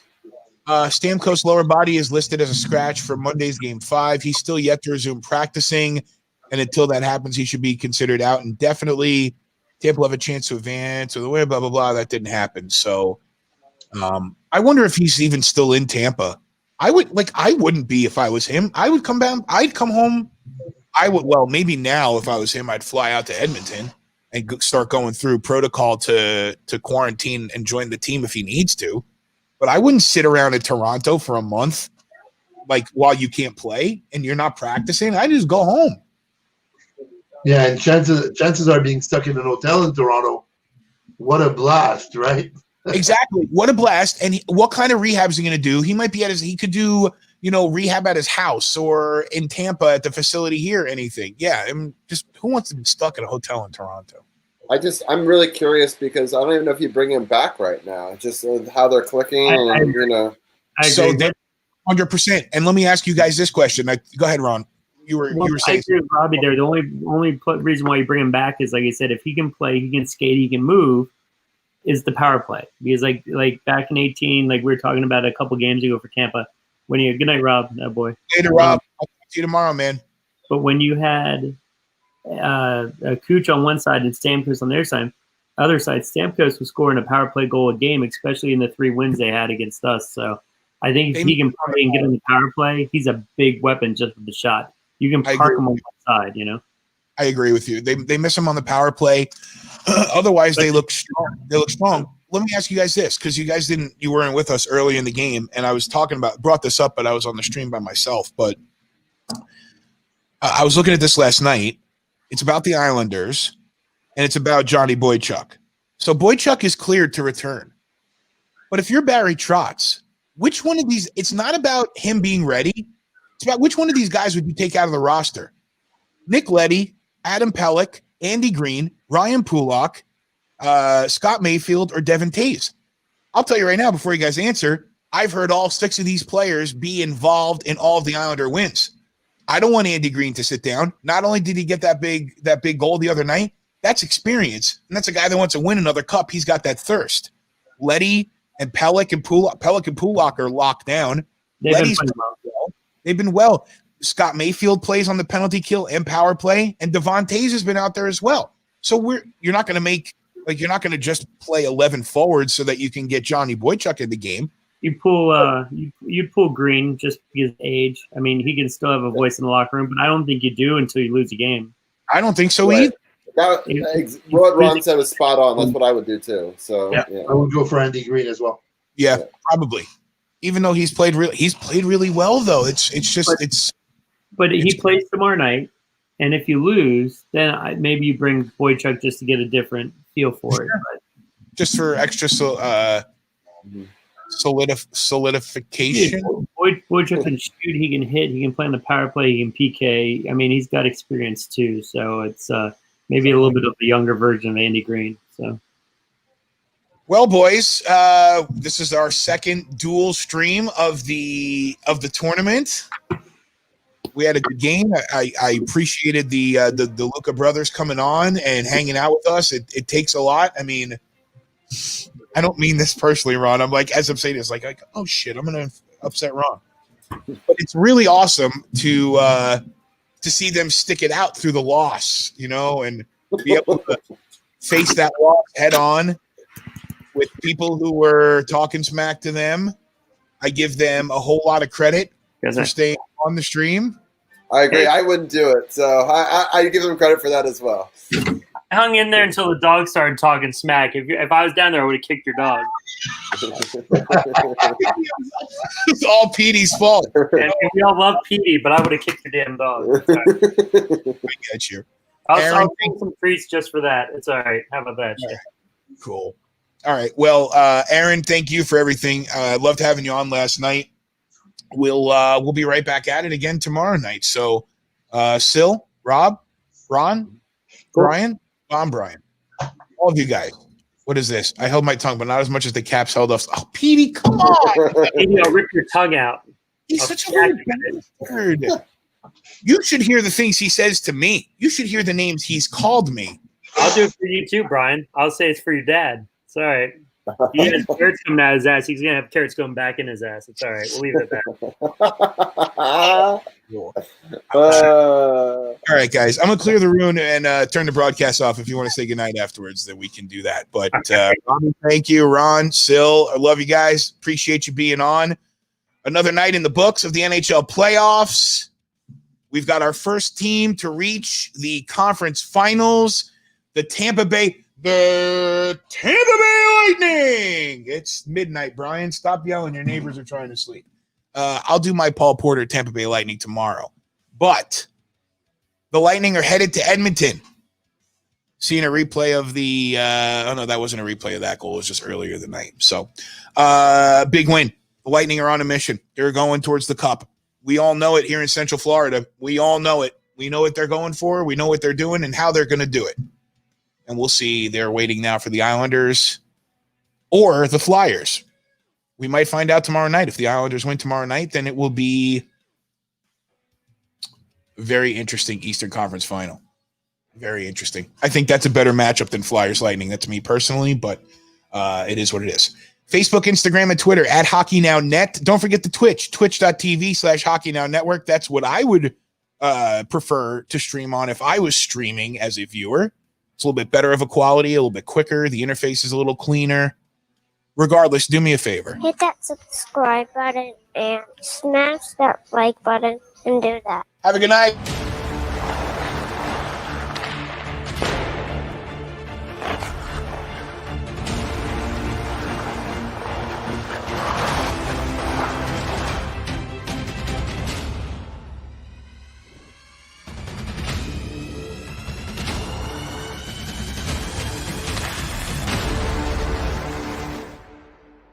Stamkos' lower body is listed as a scratch for Monday's Game 5. He's still yet to resume practicing, and until that happens, he should be considered out indefinitely. Tampa will have a chance to advance or the way, blah, blah, blah. That didn't happen. So I wonder if he's even still in Tampa. I wouldn't be if I was him. I would come back. I'd come home. Maybe now if I was him, I'd fly out to Edmonton and start going through protocol to quarantine and join the team if he needs to. But I wouldn't sit around in Toronto for a month, while you can't play and you're not practicing. I just go home.
Yeah, and chances are being stuck in an hotel in Toronto. What a blast, right?
Exactly. What a blast. And what kind of rehab is he going to do? He might be he could do, rehab at his house or in Tampa at the facility here, anything. Yeah. Who wants to be stuck at a hotel in Toronto?
I'm really curious because I don't even know if you bring him back right now. Just how they're clicking,
I agree.
So 100%. And let me ask you guys this question. Go ahead, Ron. You were saying.
I agree with Robbie there. The only reason why you bring him back is, like I said, if he can play, he can skate, he can move, is the power play. Because like back in 2018, like we were talking about a couple games ago for Tampa, good night, Rob, that boy.
Later, Rob. I'll talk to you tomorrow, man.
But when you had Kuch on one side and Stamkos on their other side, Stamkos was scoring a power play goal a game, especially in the 3 wins they had against us. So I think if he can play and get on the power play, he's a big weapon just with the shot. You can park him on one side, you know.
I agree with you. They miss him on the power play. Otherwise, they look strong. They look strong. Let me ask you guys this, because you weren't with us early in the game, and I was brought this up, but I was on the stream by myself. But I was looking at this last night. It's about the Islanders, and it's about Johnny Boychuk. So Boychuk is cleared to return. But if you're Barry Trotz, which one of these? It's not about him being ready. It's about which one of these guys would you take out of the roster? Nick Leddy, Adam Pelech, Andy Green, Ryan Pulak, Scott Mayfield, or Devin Taves. I'll tell you right now, before you guys answer, I've heard all 6 of these players be involved in all of the Islander wins. I don't want Andy Green to sit down. Not only did he get that big goal the other night, that's experience, and that's a guy that wants to win another cup. He's got that thirst. Leddy and Pelech and Pulak are locked down. They've been well. Scott Mayfield plays on the penalty kill and power play, and Devon Taves has been out there as well. So you're not going to just play 11 forwards so that you can get Johnny Boychuk in the game.
You pull Green just because of age. I mean, he can still have a voice in the locker room, but I don't think you do until you lose a game.
I don't think so either.
What Ron said was spot on. That's what I would do too. So yeah.
I would go for Andy Green as well.
Yeah, probably. Even though he's played really well, though.
But he plays tomorrow night, and if you lose, then maybe you bring Boychuk just to get a different feel for it. But.
Just for extra solidification.
Boychuk can shoot, he can hit, he can play on the power play, he can PK. I mean, he's got experience too, so it's maybe a little bit of a younger version of Andy Green. So,
well, boys, this is our second dual stream of the tournament. We had a good game. I appreciated the Luca brothers coming on and hanging out with us. It takes a lot. I mean, I don't mean this personally, Ron. I'm like, as I'm saying this, like oh shit, I'm gonna upset Ron. But it's really awesome to see them stick it out through the loss, and be able to face that loss head on with people who were talking smack to them. I give them a whole lot of credit for staying on the stream.
I agree. I wouldn't do it, so I give them credit for that as well.
I hung in there until the dog started talking smack. If I was down there, I would have kicked your dog.
It's all Petey's fault.
And we all love Petey, but I would have kicked your damn dog.
I get you.
I'll take some treats just for that. It's all right. How about that?
Yeah. Cool. All right. Well, Aaron, thank you for everything. I loved having you on last night. We'll be right back at it again tomorrow night. So, Sil, Rob, Ron, Brian, Brian, all of you guys. What is this? I held my tongue, but not as much as the Caps held us. Oh, Petey, come on!
Petey, I'll rip your tongue out.
He's such a little bastard. You should hear the things he says to me. You should hear the names he's called me.
I'll do it for you too, Brian. I'll say it's for your dad. It's all right. He has carrots coming out of his ass. He's going to have carrots going back in his ass. It's all right. We'll leave it at that.
All right, guys. I'm going to clear the room and turn the broadcast off. If you want to say goodnight afterwards, then we can do that. But Ron, thank you. Ron, Sil, I love you guys. Appreciate you being on. Another night in the books of the NHL playoffs. We've got our first team to reach the conference finals, the Tampa Bay Lightning. It's midnight, Brian. Stop yelling. Your neighbors are trying to sleep. I'll do my Paul Porter Tampa Bay Lightning tomorrow. But the Lightning are headed to Edmonton. Seeing a replay of the no, that wasn't a replay of that goal. It was just earlier the night. So big win. The Lightning are on a mission. They're going towards the cup. We all know it here in Central Florida. We all know it. We know what they're going for. We know what they're doing and how they're going to do it. And we'll see. They're waiting now for the Islanders or the Flyers. We might find out tomorrow night. If the Islanders win tomorrow night, then it will be a very interesting Eastern Conference final. Very interesting. I think that's a better matchup than Flyers Lightning. That's me personally, but it is what it is. Facebook, Instagram, and Twitter at HockeyNowNet. Don't forget the Twitch, twitch.tv/HockeyNowNetwork. That's what I would prefer to stream on if I was streaming as a viewer. It's a little bit better of a quality, a little bit quicker. The interface is a little cleaner. Regardless, do me a favor.
Hit that subscribe button and smash that like button and do that.
Have a good night.